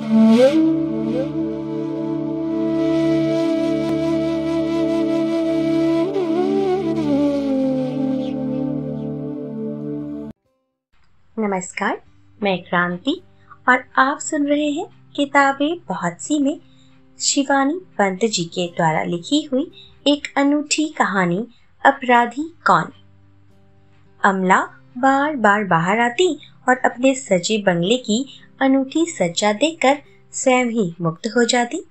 नमस्कार, मैं क्रांति और आप सुन रहे हैं किताबें बहुत सी में शिवानी पंत जी के द्वारा लिखी हुई एक अनूठी कहानी अपराधी कौन। अमला बार बार बाहर आती और अपने सजे बंगले की अनूठी सज्जा देखकर स्वयं ही मुक्त हो जाती।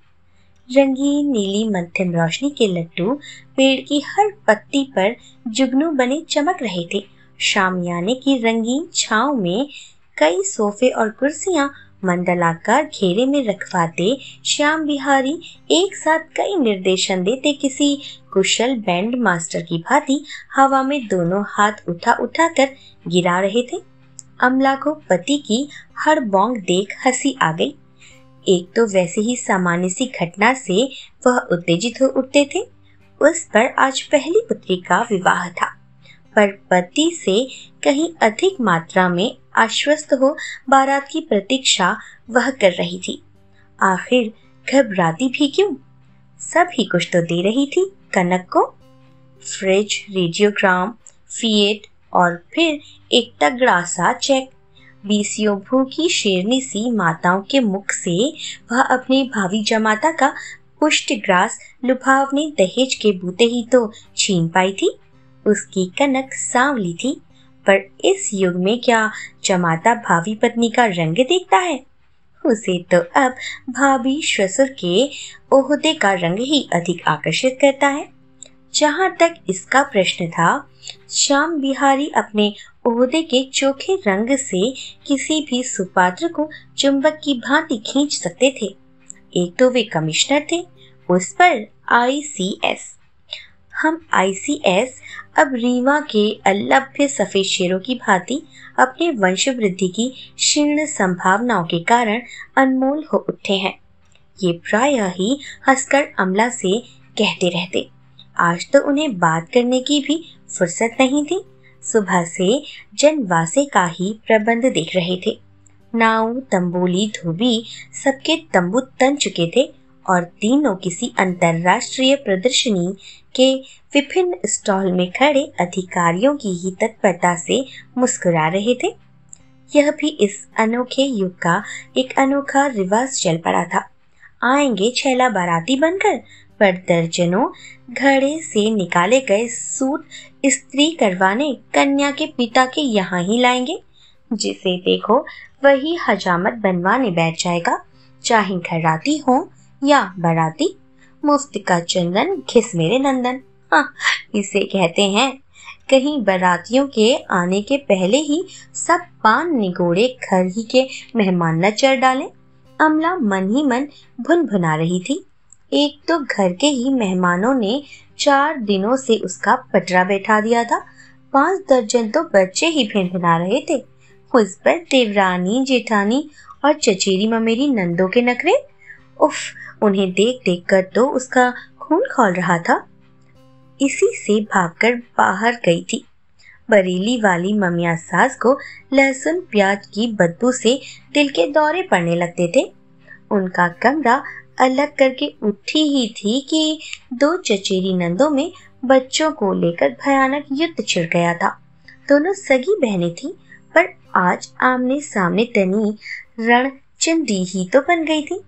रंगीन नीली मध्यम रोशनी के लट्टू पेड़ की हर पत्ती पर जुगनू बने चमक रहे थे। शामियाने की रंगीन छांव में कई सोफे और कुर्सियां मंडलाकार घेरे में रखवाते श्याम बिहारी एक साथ कई निर्देशन देते किसी कुशल बैंड मास्टर की भांति हवा में दोनों हाथ उठा उठा कर गिरा रहे थे। अमला को पति की हड़बौंग देख हंसी आ गई। एक तो वैसे ही सामान्य सी घटना से वह उत्तेजित हो उठते थे। उस पर आज पहली पुत्री का विवाह था, पर पति से कहीं अधिक मात्रा में आश्वस्त हो बारात की प्रतीक्षा वह कर रही थी। आखिर घबराती भी क्यों? सब ही कुछ तो दे रही थी कनक को। फ्रिज, रेडियोग्राम, फिएट और फिर एक तगड़ा सा चेक। बीसियों भूखी शेरनी सी माताओं के मुख से वह अपने भावी जमाता का पुष्टग्रास लुभावने दहेज के बूते ही तो छीन पाई थी। उसकी कनक सांवली थी, पर इस युग में क्या जमाता भावी पत्नी का रंग देखता है? उसे तो अब भाभी ससुर के ओहदे का रंग ही अधिक आकर्षित करता है। जहाँ तक इसका प्रश्न था, श्याम बिहारी अपने ओहदे के चोखे रंग से किसी भी सुपात्र को चुंबक की भांति खींच सकते थे। एक तो वे कमिश्नर थे, उस पर ICS। हम ICS अब रीवा के अलभ्य सफेद शेरों की भांति अपने वंश वृद्धि की क्षीण संभावनाओं के कारण अनमोल हो उठे हैं। ये प्रायः ही हंसकर अमला से कहते रहते। आज तो उन्हें बात करने की भी फुर्सत नहीं थी। सुबह से जनवासे का ही प्रबंध देख रहे थे। नाव, तंबोली, धोबी सबके तंबू तन चुके थे और तीनों किसी अंतरराष्ट्रीय प्रदर्शनी के विभिन्न स्टॉल में खड़े अधिकारियों की ही तत्परता से मुस्कुरा रहे थे। यह भी इस अनोखे युग का एक अनोखा रिवाज चल पड़ा था। आएंगे छैला बाराती बनकर, पर दर्जनों घड़े से निकाले गए सूट इस्त्री करवाने कन्या के पिता के यहाँ ही लाएंगे। जिसे देखो वही हजामत बनवाने बैठ जाएगा, चाहे घराती हो या बाराती। मुफ्त का चंदन घिस मेरे नंदन। हाँ, इसे कहते हैं। कहीं बारातियों के आने के पहले ही सब पान निगोड़े घर ही के मेहमान न चढ़ डालें। अमला मन ही मन भुनभुना रही थी। एक तो घर के ही मेहमानों ने 4 दिनों से उसका पटरा बैठा दिया था। 5 दर्जन तो बच्चे ही भिनभिना रहे थे। उस पर देवरानी, जेठानी और चचेरी ममेरी नंदों के नखरे। उफ, उन्हें देख देख कर तो उसका खून खौल रहा था। इसी से भागकर बाहर गई थी। बरेली वाली ममिया सास को लहसुन प्याज की बदबू से दिल के दौरे पड़ने लगते थे। उनका कमरा अलग करके उठी ही थी कि 2 चचेरी नंदों में बच्चों को लेकर भयानक युद्ध छिड़ गया था। दोनों सगी बहनें थीं, पर आज आमने सामने तनी रणचंडी ही तो बन गई थी।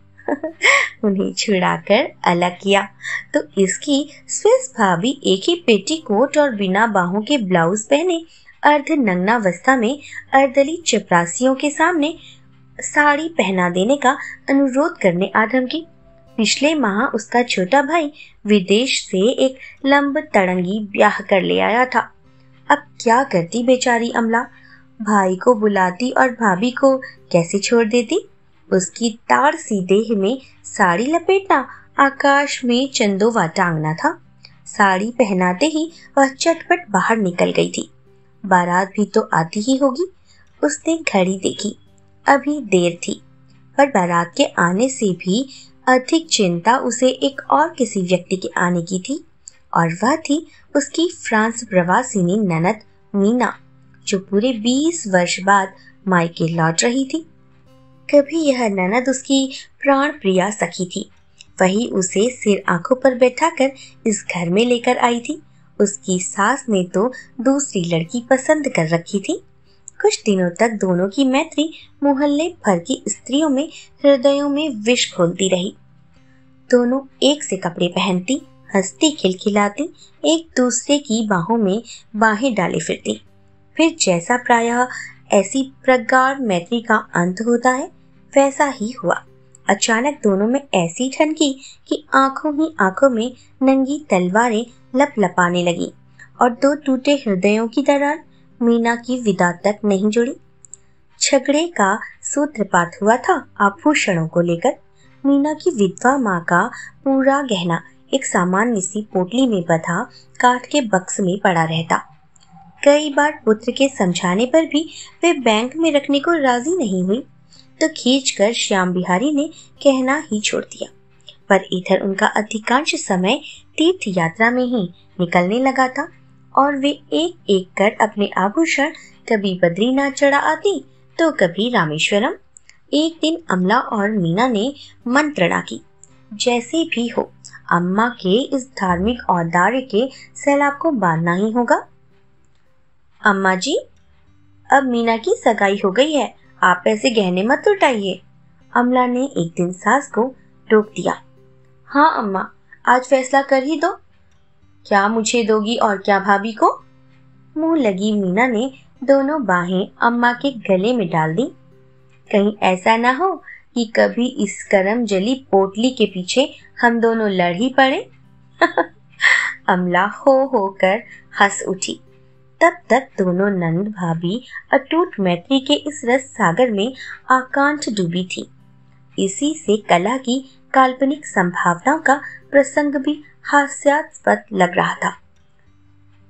उन्हें छुड़ाकर अलग किया तो इसकी स्विस भाभी एक ही पेटीकोट और बिना बाहों के ब्लाउज पहने अर्ध नग्नावस्था में अर्दली चपरासियों के सामने साड़ी पहना देने का अनुरोध करने आ धमकी। पिछले माह उसका छोटा भाई विदेश से एक लंब तड़ंगी ब्याह कर ले आया था। अब क्या करती बेचारी अमला? भाई को बुलाती और भाभी को कैसे छोड़ देती? उसकी ताड़ सी देह में साड़ी लपेटना आकाश में चंदोवा टांगना था। साड़ी पहनाते ही वह चटपट बाहर निकल गई थी। बारात भी तो आती ही होगी। उसने घड़ी देखी, अभी देर थी, पर बारात के आने से भी अधिक चिंता उसे एक और किसी व्यक्ति के आने की थी, और वह थी उसकी फ्रांस प्रवासिनी ननद मीना, जो पूरे 20 वर्ष बाद मायके लौट रही थी। कभी यह ननद उसकी प्राण प्रिया सखी थी, वही उसे सिर आंखों पर बैठाकर इस घर में लेकर आई थी। उसकी सास ने तो दूसरी लड़की पसंद कर रखी थी। कुछ दिनों तक दोनों की मैत्री मोहल्ले भर की स्त्रियों में हृदयों में विष घोलती रही। दोनों एक से कपड़े पहनती, हंसती खिलखिलाती, एक दूसरे की बाहों में बाहें डाले फिरती। फिर जैसा प्रायः ऐसी प्रगाढ़ मैत्री का अंत होता है, वैसा ही हुआ। अचानक दोनों में ऐसी ठनकी कि आंखों ही आंखों में नंगी तलवारें लपलपाने लगी और दो टूटे हृदयों की दरार मीना की विदा तक नहीं जुड़ी। झगड़े का सूत्रपात हुआ था आभूषणों को लेकर। मीना की विधवा माँ का पूरा गहना एक सामान्य सी पोटली में बंधा काठ के बक्स में पड़ा रहता। कई बार पुत्र के समझाने पर भी वे बैंक में रखने को राजी नहीं हुई, तो खींचकर श्याम बिहारी ने कहना ही छोड़ दिया। पर इधर उनका अधिकांश समय तीर्थ यात्रा में ही निकलने लगा था और वे एक एक कर अपने आभूषण कभी बद्रीनाथ चढ़ा आती तो कभी रामेश्वरम। एक दिन अमला और मीना ने मंत्रणा की, जैसे भी हो अम्मा के इस धार्मिक औदार्य के सैलाब को बांधना ही होगा। अम्मा जी, अब मीना की सगाई हो गई है, आप ऐसे गहने मत लुटाइए। अमला ने एक दिन सास को रोक दिया। हाँ अम्मा, आज फैसला कर ही दो। क्या मुझे दोगी और क्या भाभी को? मुंह लगी मीना ने दोनों बाहें अम्मा के गले में डाल दी। कहीं ऐसा ना हो कि कभी इस करम जली पोटली के पीछे हम दोनों लड़ ही पड़े। अमला हो कर हंस उठी। तब तक दोनों नंद भाभी अटूट मैत्री के इस रस सागर में आकांठ डूबी थी। इसी से कला की काल्पनिक संभावनाओं का प्रसंग भी हास्यास्पद लग रहा था।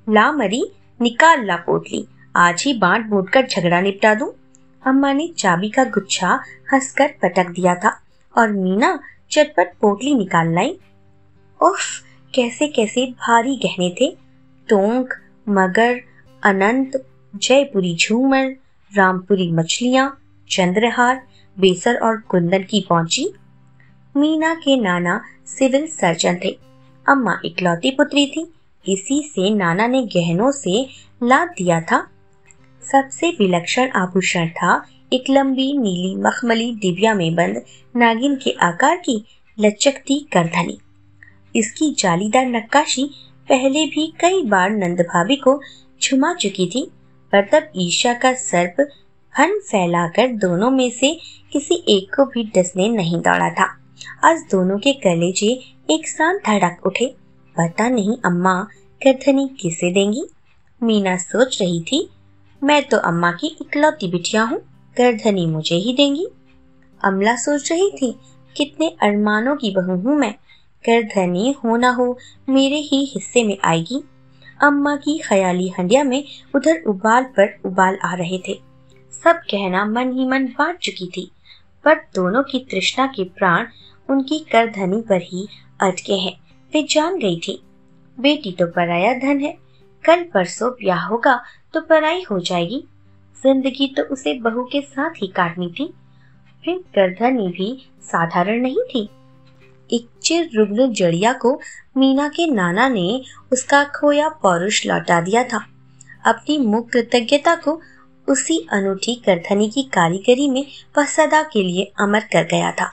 ला मरी, निकाल ला पोटली, आज ही बांट बूट कर झगड़ा निपटा दूं। अम्मा ने चाबी का गुच्छा हंसकर पटक दिया था और मीना चटपट पोटली निकाल लाई। उफ, कैसे कैसे भारी गहने थे। टोंक, मगर, अनंत, जयपुरी झूमर, रामपुरी मछलियां, चंद्रहार, बेसर और कुंदन की पौंची। मीना के नाना सिविल सर्जन थे। अम्मा इकलौती पुत्री थी, इसी से नाना ने गहनों से लाद दिया था। सबसे विलक्षण आभूषण था एक लंबी नीली मखमली डिबिया में बंद नागिन के आकार की लचकती करधनी। इसकी जालीदार नक्काशी पहले भी कई बार नंद भाभी को झुमा चुकी थी, पर तब ईर्ष्या का सर्प फन फैलाकर दोनों में से किसी एक को भी डसने नहीं दौड़ा था। आज दोनों के कलेजे एक साथ धड़क उठे। पता नहीं अम्मा करधनी किसे देंगी। मीना सोच रही थी, मैं तो अम्मा की इकलौती बिटिया हूँ, करधनी मुझे ही देंगी। अमला सोच रही थी, कितने अरमानों की बहू हूँ मैं, करधनी हो ना हो मेरे ही हिस्से में आएगी। अम्मा की ख्याली हंडिया में उधर उबाल पर उबाल आ रहे थे। सब कहना मन ही मन बांट चुकी थी, पर दोनों की तृष्णा के प्राण उनकी करधनी पर ही अटके हैं। वे जान गई थी, बेटी तो पराया धन है, कल परसों ब्याह होगा तो पराई हो जाएगी। जिंदगी तो उसे बहू के साथ ही काटनी थी। फिर करधनी भी साधारण नहीं थी। एक चिर रुग्ण जड़िया को मीना के नाना ने उसका खोया पौरुष लौटा दिया था। अपनी मुख कृतज्ञता को उसी अनूठी करधनी की कारीगरी में वह सदा के लिए अमर कर गया था।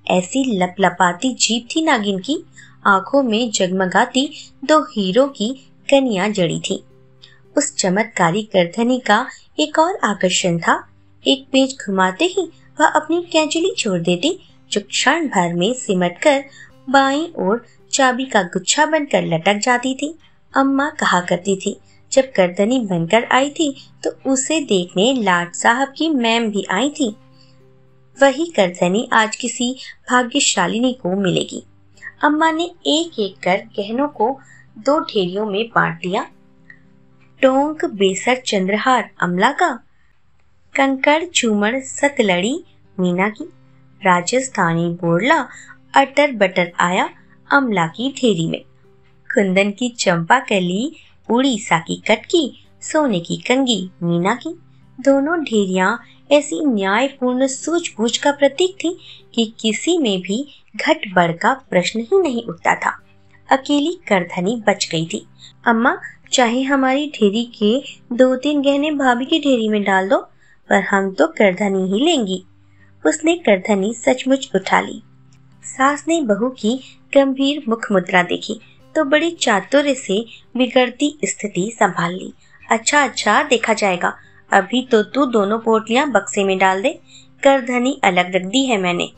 ऐसी लपलपाती जीभ थी नागिन की, आंखों में जगमगाती दो हीरो की कनिया जड़ी थी। उस चमत्कारी करधनी का एक और आकर्षण था, एक पेच घुमाते ही वह अपनी कैंचुली छोड़ देती, जो क्षण भर में सिमटकर बाईं ओर चाबी का गुच्छा बनकर लटक जाती थी। अम्मा कहा करती थी, जब करधनी बनकर आई थी तो उसे देखने लाट साहब की मैम भी आई थी। वही करधनी आज किसी भाग्यशालिनी को मिलेगी। अम्मा ने एक एक कर गहनों को दो ढेरियों में बांट दिया। टोंक, बेसर, चंद्रहार अमला का, कंकड़ झूमर सतलड़ी मीना की, राजस्थानी बोरला अटर बटर आया अमला की ढेरी में। कुंदन की चंपा कली, उड़ीसा की कटकी, सोने की कंगी मीना की। दोनों ढेरियां ऐसी न्यायपूर्ण सूझबूझ का प्रतीक थी कि किसी में भी घट बढ़ का प्रश्न ही नहीं उठता था। अकेली करधनी बच गई थी। अम्मा, चाहे हमारी ढेरी के 2-3 गहने भाभी की ढेरी में डाल दो, पर हम तो करधनी ही लेंगी। उसने करधनी सचमुच उठा ली। सास ने बहू की गंभीर मुख मुद्रा देखी तो बड़ी चातुर्य से बिगड़ती स्थिति संभाल ली। अच्छा अच्छा, देखा जाएगा। अभी तो तू दोनों पोटलियां बक्से में डाल दे। करधनी अलग रख दी है मैंने।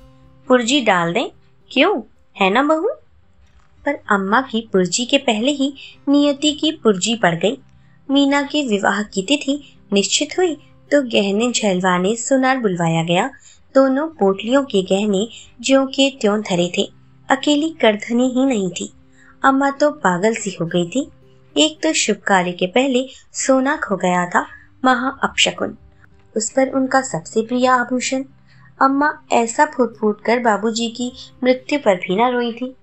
पुर्जी डाल दें? क्यों, है ना बहू? पर अम्मा की पुर्जी के पहले ही नियति की पुर्जी पड़ गई। मीना के विवाह की तिथि निश्चित हुई तो गहने झलवाने सुनार बुलवाया गया। दोनों पोटलियों के गहने ज्यों के त्यों धरे थे। अकेली करधनी ही नहीं थी। अम्मा तो पागल सी हो गई थी। एक तो शुभ कार्य के पहले सोना खो गया था, महा अपशकुन। उस पर उनका सबसे प्रिय आभूषण। अम्मा ऐसा फूट फूट कर बाबूजी की मृत्यु पर भी न रोई थी।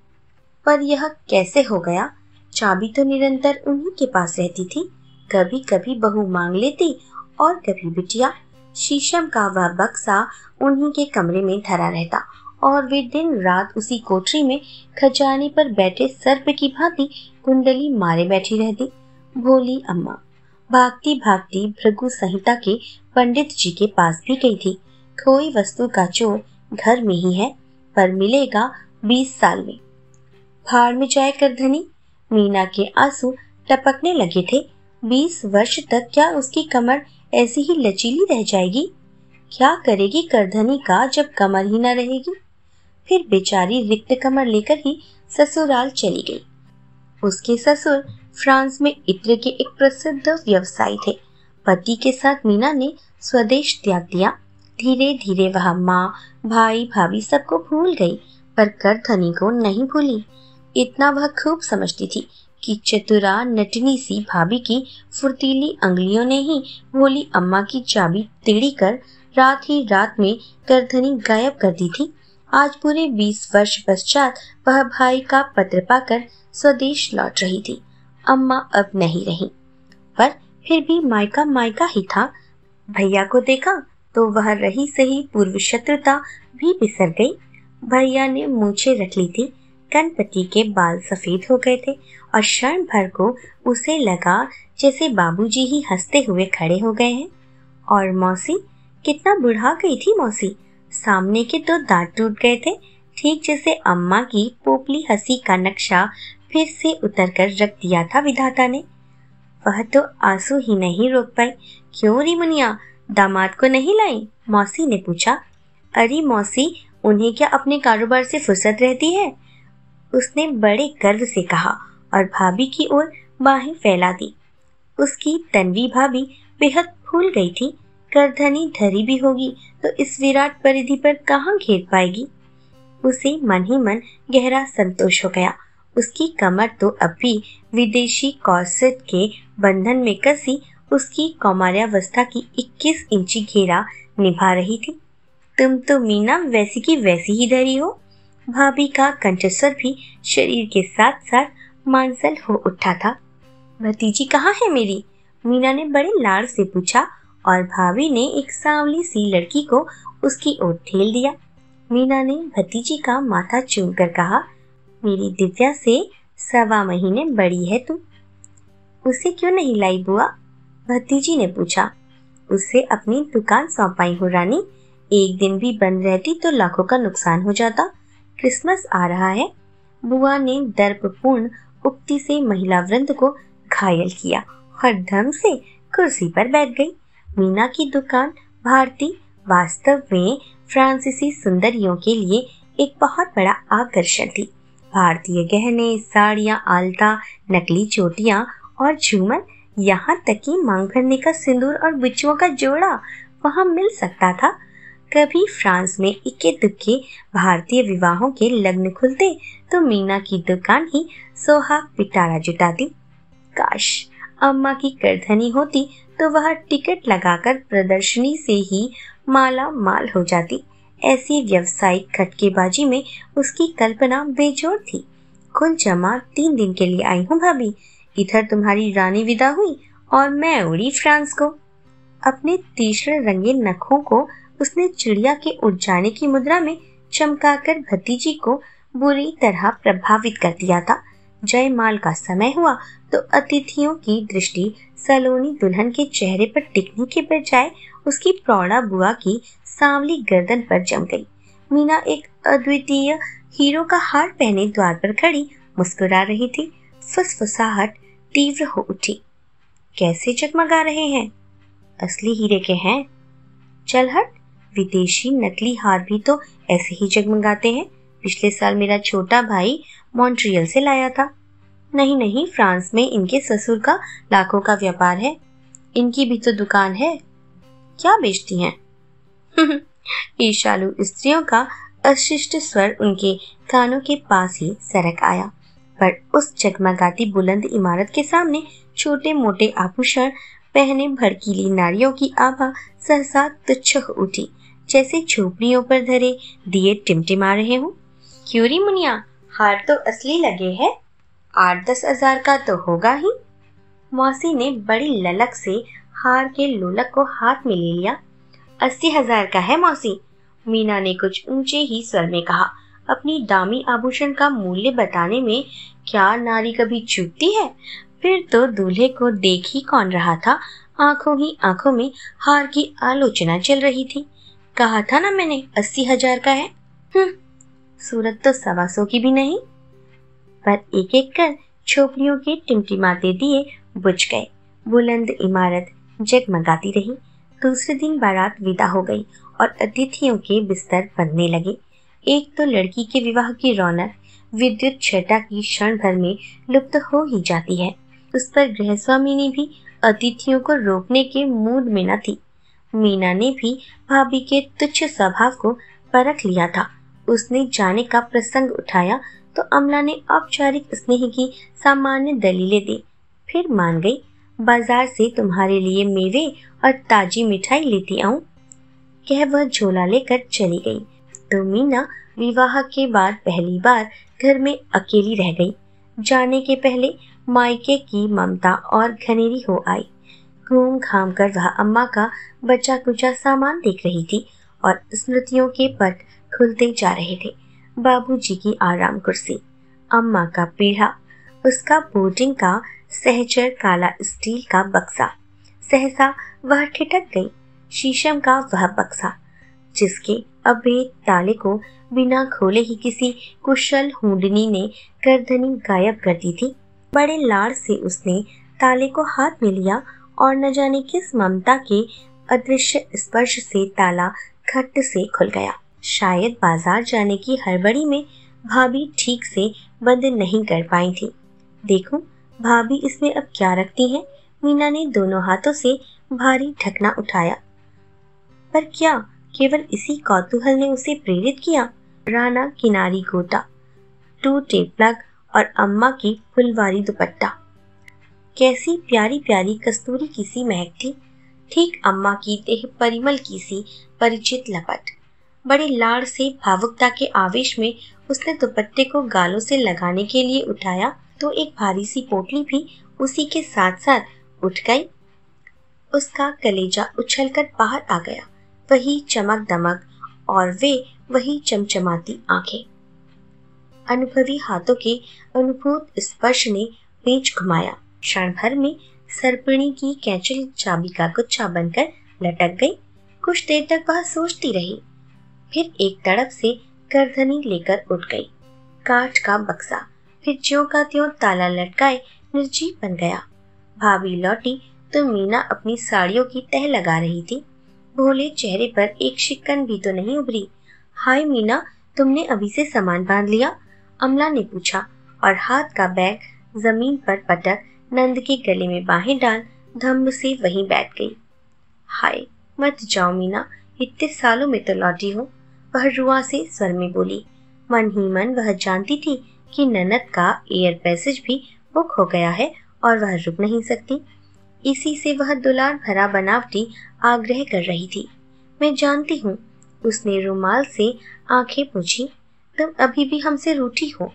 पर यह कैसे हो गया? चाबी तो निरंतर उन्हीं के पास रहती थी। कभी कभी बहू मांग लेती और कभी बिटिया। शीशम का वह बक्सा उन्हीं के कमरे में धरा रहता और वे दिन रात उसी कोठरी में खजाने पर बैठे सर्प की भांति कुंडली मारे बैठी रहती। भोली अम्मा भागती भागती भृगु संहिता के पंडित जी के पास भी गई थी। खोई वस्तु का चोर घर में ही है, पर मिलेगा 20 साल में। भाड़ में जाए करधनी। मीना के आंसू टपकने लगे थे। 20 वर्ष तक क्या उसकी कमर ऐसी ही लचीली रह जाएगी? क्या करेगी करधनी का जब कमर ही न रहेगी? फिर बेचारी रिक्त कमर लेकर ही ससुराल चली गई। उसके ससुर फ्रांस में इत्र के एक प्रसिद्ध व्यवसायी थे। पति के साथ मीना ने स्वदेश त्याग दिया। धीरे धीरे वह माँ, भाई, भाभी सबको भूल गई, पर करधनी को नहीं भूली। इतना वह खूब समझती थी कि चतुरा नटनी सी भाभी की फुर्तीली अंगुलियों ने ही भोली अम्मा की चाबी टेढ़ी कर रात ही रात में करधनी गायब कर दी थी। आज पूरे 20 वर्ष पश्चात वह भाई का पत्र पाकर स्वदेश लौट रही थी। अम्मा अब नहीं रही, पर फिर भी मायका मायका ही था। भैया को देखा तो वह रही सही पूर्व शत्रुता भी बिसर गई। भैया ने मूछें रख ली थी, कनपति के बाल सफेद हो गए थे और क्षण भर को उसे लगा जैसे बाबूजी ही हंसते हुए खड़े हो गए हैं। और मौसी कितना बुढ़ा गई थी मौसी। सामने के तो दांत टूट गए थे, ठीक जैसे अम्मा की पोपली हंसी का नक्शा फिर से उतर कर रख दिया था विधाता ने। वह तो आंसू ही नहीं रोक पाई। क्यों री मुनिया, दामाद को नहीं लाई? मौसी ने पूछा। अरे मौसी, उन्हें क्या अपने कारोबार से फुर्सत रहती है? उसने बड़े गर्व से कहा और भाभी की ओर बाहें फैला दी। उसकी तन्वी भाभी बेहद फूल गई थी। करधनी धरी भी होगी तो इस विराट परिधि पर कहाँ घेर पाएगी? उसे मन ही मन गहरा संतोष हो गया। उसकी कमर तो अब भी विदेशी कॉर्सेट के बंधन में कसी उसकी कौमार्यावस्था की 21 इंची घेरा निभा रही थी। तुम तो मीना वैसी की वैसी ही धरी हो। भाभी का कंठस्वर भी शरीर के साथ साथ मांसल हो उठा था। भतीजी कहाँ है मेरी? मीना ने बड़े लाड़ से पूछा और भाभी ने एक सांवली सी लड़की को उसकी ओर ठेल दिया। मीना ने भतीजी का माथा चूम कर कहा, मेरी दिव्या से 1.25 महीने बड़ी है तू। उसे क्यों नहीं लाई बुआ? भतीजी ने पूछा। उसे अपनी दुकान सौंपाई हो रानी। एक दिन भी बंद रहती तो लाखों का नुकसान हो जाता। क्रिसमस आ रहा है। बुआ ने दर्पपूर्ण उक्ति से महिला वृंद को घायल किया और धम से कुर्सी पर बैठ गई। मीना की दुकान भारती वास्तव में फ्रांसीसी सुंदरियों के लिए एक बहुत बड़ा आकर्षण थी। भारतीय गहने, साड़ियां, आलता, नकली चोटियां और झूमर, यहाँ तक कि मांग भरने का सिंदूर और बिच्छुओं का जोड़ा वहाँ मिल सकता था। कभी फ्रांस में इक्के दुक्के भारतीय विवाहों के लग्न खुलते तो मीना की दुकान ही सोहाग पिटारा जुटाती। काश अम्मा की करधनी होती तो वह टिकट लगाकर प्रदर्शनी से ही माला माल हो जाती। ऐसी व्यावसायिक खटकेबाजी में उसकी कल्पना बेजोड़ थी। कुल जमा 3 दिन के लिए आई हूँ भाभी। इधर तुम्हारी रानी विदा हुई और मैं उड़ी फ्रांस को। अपने तीक्ष्ण रंगीन नखों को उसने चिड़िया के उड़ जाने की मुद्रा में चमकाकर भतीजी को बुरी तरह प्रभावित कर दिया था। जयमाल का समय हुआ तो अतिथियों की दृष्टि सलोनी दुल्हन के चेहरे पर टिकने के बजाय उसकी प्रौढ़ा बुआ की सांवली गर्दन पर जम गई। मीना एक अद्वितीय हीरो का हार पहने द्वार पर खड़ी मुस्कुरा रही थी। फुसफुसाहट तीव्र हो उठी। कैसे जगमगा रहे हैं? असली हीरे के हैं। चल हट, विदेशी नकली हार भी तो ऐसे ही जगमगाते हैं। पिछले साल मेरा छोटा भाई मॉन्ट्रियल से लाया था। नहीं नहीं, फ्रांस में इनके ससुर का लाखों का व्यापार है। इनकी भी तो दुकान है। क्या बेचती हैं? ईर्ष्यालु स्त्रियों का अशिष्ट स्वर उनके कानों के पास ही सरक आया, पर उस जगमगाती बुलंद इमारत के सामने छोटे मोटे आभूषण पहने भड़कीली नारियों की आभा सहसा तुच्छ हो उठी, जैसे झोपड़ियों पर धरे दिए टिमटिमा रहे हों। क्यों री मुनिया, हार तो असली लगे है, 8-10 हजार का तो होगा ही। मौसी ने बड़ी ललक से हार के लोलक को हाथ में ले लिया। 80 हजार का है मौसी, मीना ने कुछ ऊंचे ही स्वर में कहा। अपनी दामी आभूषण का मूल्य बताने में क्या नारी कभी चूकती है? फिर तो दूल्हे को देख ही कौन रहा था, आंखों ही आंखों में हार की आलोचना चल रही थी। कहा था ना मैंने 80 हजार का है। सूरत तो 125 की भी नहीं। पर एक एक कर झोपड़ियों के टिमटिमाते दिए बुझ गए। बुलंद इमारत जगमगाती रही। दूसरे दिन बारात विदा हो गई और अतिथियों के बिस्तर बनने लगे। एक तो लड़की के विवाह की रौनक विद्युत छटा की क्षण भर में लुप्त हो ही जाती है। उस पर गृहस्वामिनी भी अतिथियों को रोकने के मूड में न थी। मीना ने भी भाभी के तुच्छ स्वभाव को परख लिया था। उसने जाने का प्रसंग उठाया तो अमला ने औपचारिक स्नेह की सामान्य दलीलें दी। फिर मान गई। बाजार से तुम्हारे लिए मेवे और ताजी मिठाई लेती आऊं, कह वह झोला लेकर चली गई। तो मीना विवाह के बाद पहली बार घर में अकेली रह गई। जाने के पहले मायके की ममता और घनेरी हो आई। घूम घाम कर वह अम्मा का बचा कुचा सामान देख रही थी और स्मृतियों के पट खुलते जा रहे थे। बाबूजी की आराम कुर्सी, अम्मा का पीढ़ा, उसका बोर्डिंग का सहचर काला स्टील का बक्सा। सहसा वह ठिठक गई। शीशम का वह बक्सा जिसके अभेद ताले को बिना खोले ही किसी कुशल हुंडनी ने गर्दनी गायब कर दी थी। बड़े लाड़ से उसने ताले को हाथ में लिया और न जाने किस ममता के अदृश्य स्पर्श से ताला खट से खुल गया। शायद बाजार जाने की हड़बड़ी में भाभी ठीक से बंद नहीं कर पाई थी। देखूं भाभी इसमें अब क्या रखती हैं? मीना ने दोनों हाथों से भारी ढकना उठाया। पर क्या केवल इसी कौतूहल ने उसे प्रेरित किया? राना किनारी गोटा, टूटे प्लग और अम्मा की फुलवारी दुपट्टा। कैसी प्यारी प्यारी कस्तूरी की सी महक थी। ठीक अम्मा की देह परिमल की सी परिचित लपट। बड़े लाड़ से भावुकता के आवेश में उसने दुपट्टे को गालों से लगाने के लिए उठाया तो एक भारी सी पोटली भी उसी के साथ साथ उठ गई। उसका कलेजा उछलकर बाहर आ गया। वही चमक दमक और वे वही चमचमाती आंखें। अनुभवी हाथों के अनुभूत स्पर्श ने पेच घुमाया। क्षण भर में सरपणी की कैंचल चाबी का गुच्छा बनकर लटक गई। कुछ देर तक वह सोचती रही, फिर एक तड़प से गर्दनी लेकर उठ गई। काठ का बक्सा फिर ज्यों का त्यों ताला लटकाए निर्जीव बन गया। भाभी लौटी तो मीना अपनी साड़ियों की तह लगा रही थी। भोले चेहरे पर एक शिकन भी तो नहीं उभरी। हाय मीना, तुमने अभी से सामान बांध लिया? अमला ने पूछा और हाथ का बैग जमीन पर पटक नंद के गले में बाहें डाल धम्म से वहीं बैठ गई। हाय मत जाओ मीना, इतने सालों में तो लौटी हो, वह रुआ से स्वर में बोली। मन ही मन वह जानती थी कि ननद का एयर पैसेज भी बुक हो गया है और वह रुक नहीं सकती। इसी से वह दुलार भरा बनावटी आग्रह कर रही थी। मैं जानती हूँ, उसने रुमाल से आंखें पोंछी, तुम अभी भी हमसे रूठी हो।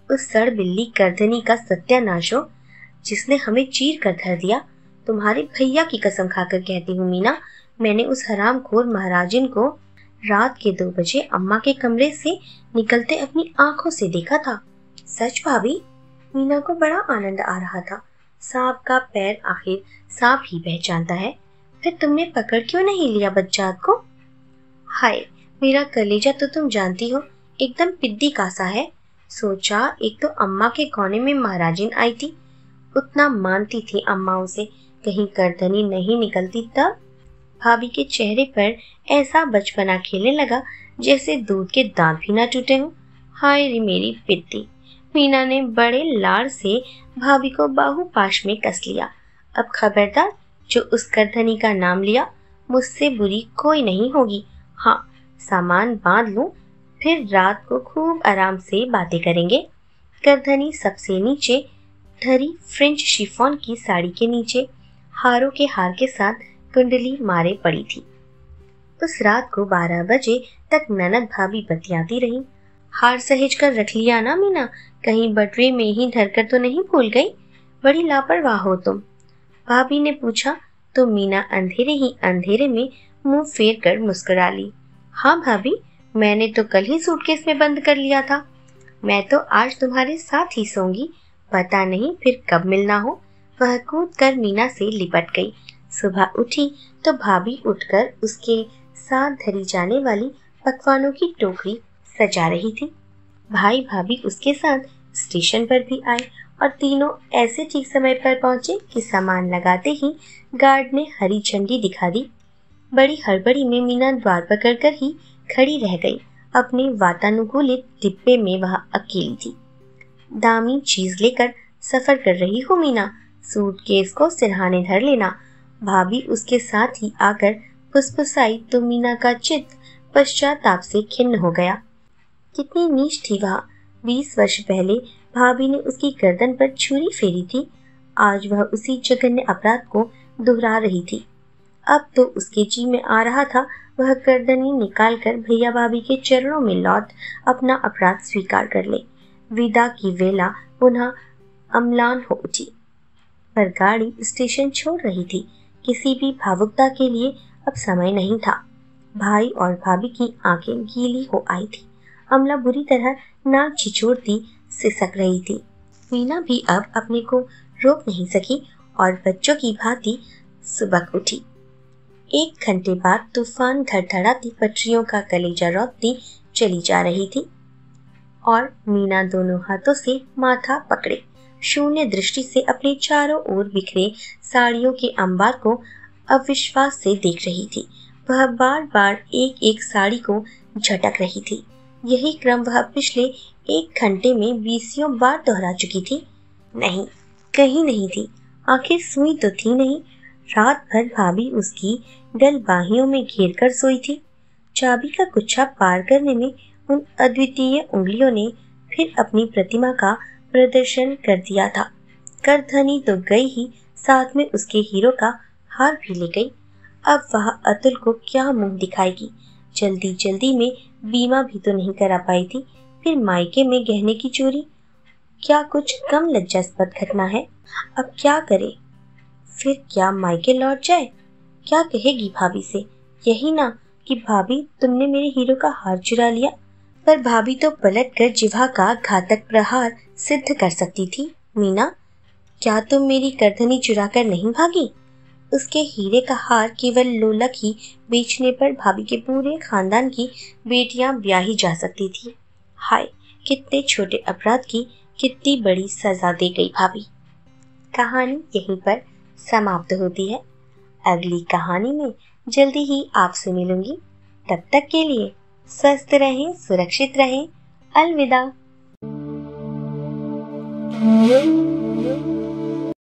उस सड़ बिल्ली करधनी का सत्यानाश हो जिसने हमें चीर कर धर दिया। तुम्हारे भैया की कसम खाकर कहती हूँ मीना, मैंने उस हरामखोर महाराजिन को रात के 2 बजे अम्मा के कमरे से निकलते अपनी आंखों से देखा था। सच भाभी? मीना को बड़ा आनंद आ रहा था। सांप का पैर आखिर सांप ही पहचानता है। फिर तुमने पकड़ क्यों नहीं लिया बच्चात को? हाय, मेरा कलेजा तो तुम जानती हो एकदम पिद्दी का सा है। सोचा एक तो अम्मा के कोने में महाराजिन आई थी, उतना मानती थी अम्मा उसे, कहीं करधनी नहीं निकलती तब। भाभी के चेहरे पर ऐसा बचपना खेलने लगा जैसे दूध के दांत भी ना टूटे हों। हाय रे मेरी पिद्दी। मीना ने बड़े लाड़ से भाभी को बाहू-पाश में कस लिया। अब खबरदार, जो उस करधनी का नाम लिया, मुझसे बुरी कोई नहीं होगी। हाँ, सामान बांध लूं, फिर रात को खूब आराम से बातें करेंगे। करधनी सबसे नीचे धरी फ्रेंच शिफॉन की साड़ी के नीचे हारों के हार के साथ कुंडली मारे पड़ी थी। उस रात को 12 बजे तक ननद भाभी बतियाती रही। हार सहेज कर रख लिया ना मीना, कहीं बटुए में ही धरकर तो नहीं भूल गई? बड़ी लापरवाह हो तुम, भाभी ने पूछा तो मीना अंधेरे ही अंधेरे में मुंह फेर कर मुस्कुरा ली। हाँ भाभी, मैंने तो कल ही सूटकेस में बंद कर लिया था। मैं तो आज तुम्हारे साथ ही सोऊंगी, पता नहीं फिर कब मिलना हो। वह कूद कर मीना से लिपट गई। सुबह उठी तो भाभी उठकर उसके साथ धरी जाने वाली पकवानों की टोकरी सजा रही थी। भाई भाभी उसके साथ स्टेशन पर भी आए और तीनों ऐसे ठीक समय पर पहुंचे कि सामान लगाते ही गार्ड ने हरी झंडी दिखा दी। बड़ी हड़बड़ी में मीना द्वार पकड़कर ही खड़ी रह गई। अपने वातानुकूलित डिब्बे में वह अकेली थी। दामी चीज लेकर सफर कर रही हो मीना, सूटकेस को सिरहाने धर लेना। भाभी उसके साथ ही आकर फुसफुसाई तो मीना का चित्त पश्चाताप से खिन्न हो गया। कितनी नीच थी वह। 20 वर्ष पहले भाभी ने उसकी गर्दन पर छुरी फेरी थी, आज वह उसी जघन्य अपराध को दोहरा रही थी। अब तो उसके जी में आ रहा था वह गर्दनी निकालकर भैया भाभी के चरणों में लौट अपना अपराध स्वीकार कर ले। विदा की वेला पुनः अम्लान हो उठी, पर गाड़ी स्टेशन छोड़ रही थी। किसी भी भावुकता के लिए अब समय नहीं था। भाई और भाभी की आंखें गीली हो आई थी। अमला बुरी तरह नाक छिछोड़ती सिसक रही थी। मीना भी अब अपने को रोक नहीं सकी और बच्चों की भांति सुबक उठी। 1 घंटे बाद तूफान धड़धड़ाती पटरियों का कलेजा रौंदती चली जा रही थी और मीना दोनों हाथों से माथा पकड़े शून्य दृष्टि से अपने चारों ओर बिखरे साड़ियों के अंबार को अविश्वास से देख रही थी। वह बार बार एक एक साड़ी को झटक रही थी। यही क्रम वह पिछले 1 घंटे में 20 बार दोहरा चुकी थी। नहीं, कहीं नहीं थी। आखिर सुई तो थी नहीं। रात भर भाभी उसकी डल बाहियों में घेर कर सोई थी। चाबी का गुच्छा पार करने में उन अद्वितीय उंगलियों ने फिर अपनी प्रतिमा का प्रदर्शन कर दिया था। करधनी तो गई ही, साथ में उसके हीरो का हार भी ले गई। अब वह अतुल को क्या मुंह दिखाएगी? जल्दी जल्दी में बीमा भी तो नहीं करा पाई थी, फिर मायके में गहने की चोरी। क्या कुछ कम लज्जास्पद घटना है? अब क्या करे? फिर क्या मायके लौट जाए? क्या कहेगी भाभी से? यही ना कि भाभी तुमने मेरे हीरो का हार चुरा लिया। पर भाभी तो पलट कर जिह्वा का घातक प्रहार सिद्ध कर सकती थी। मीना, क्या तुम मेरी करधनी चुरा कर नहीं भागी? उसके हीरे का हार केवल लोलक ही बेचने पर भाभी के पूरे खानदान की बेटियां ब्याही जा सकती थी। हाय, कितने छोटे अपराध की कितनी बड़ी सजा दे गई भाभी। कहानी यहीं पर समाप्त होती है। अगली कहानी में जल्दी ही आपसे मिलूंगी। तब तक के लिए स्वस्थ रहें, सुरक्षित रहें। अलविदा।